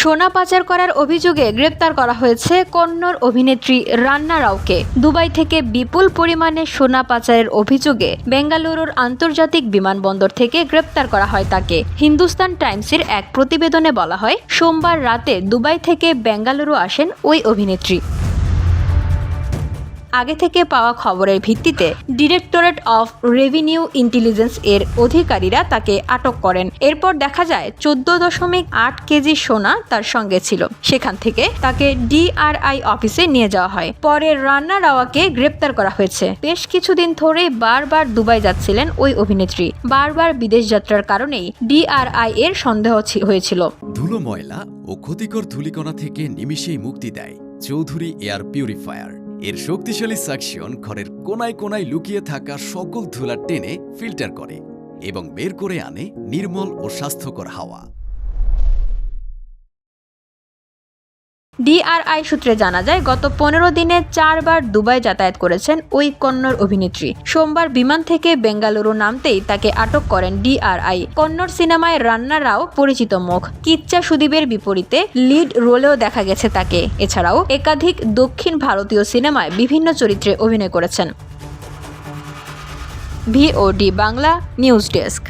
সোনা পাচার করার অভিযোগে গ্রেপ্তার করা হয়েছে কন্নড় অভিনেত্রী রান্না রাওকে। দুবাই থেকে বিপুল পরিমাণে সোনা পাচারের অভিযোগে বেঙ্গালুরুর আন্তর্জাতিক বিমানবন্দর থেকে গ্রেপ্তার করা হয় তাকে। হিন্দুস্তান টাইমসের এক প্রতিবেদনে বলা হয়, সোমবার রাতে দুবাই থেকে বেঙ্গালুরু আসেন ওই অভিনেত্রী। আগে থেকে পাওয়া খবরের ভিত্তিতে ডিরেক্টরেট অফ রেভিনিউ ইন্টেলিজেন্স এর অধিকারীরা তাকে আটক করেন। এরপর দেখা যায় 14.8 কেজি সোনা তার সঙ্গে ছিল। সেখান থেকে তাকে ডিআরআই অফিসে নিয়ে যাওয়া হয়। পরে রান্না রাওয়াকে গ্রেপ্তার করা হয়েছে। বেশ কিছুদিন ধরেই বারবার দুবাই যাচ্ছিলেন ওই অভিনেত্রী। বারবার বিদেশ যাত্রার কারণেই ডিআরআই এর সন্দেহ হয়েছিল। ধুলো, ময়লা ও ক্ষতিকর ধূলিকণা থেকে নিমিষেই মুক্তি দেয় চৌধুরী এয়ার পিউরিফায়ার। এর শক্তিশালী সাকশন ঘরের কোনায় কোনায় লুকিয়ে থাকা সকল ধুলা টেনে ফিল্টার করে এবং বের করে আনে নির্মল ও স্বাস্থ্যকর হাওয়া। ডিআরআই সূত্রে জানা যায়, গত 15 দিনে 4 বার দুবাই যাতায়াত করেছেন ওই কন্নড় অভিনেত্রী। সোমবার বিমান থেকে বেঙ্গালুরু নামতেই তাকে আটক করেন ডিআরআই। কন্নড় সিনেমায় রান্না রাও পরিচিত মুখ। কিচ্চা সুদীপের বিপরীতে লিড রোলেও দেখা গেছে তাকে। এছাড়াও একাধিক দক্ষিণ ভারতীয় সিনেমায় বিভিন্ন চরিত্রে অভিনয় করেছেন। VOD Bangla news desk.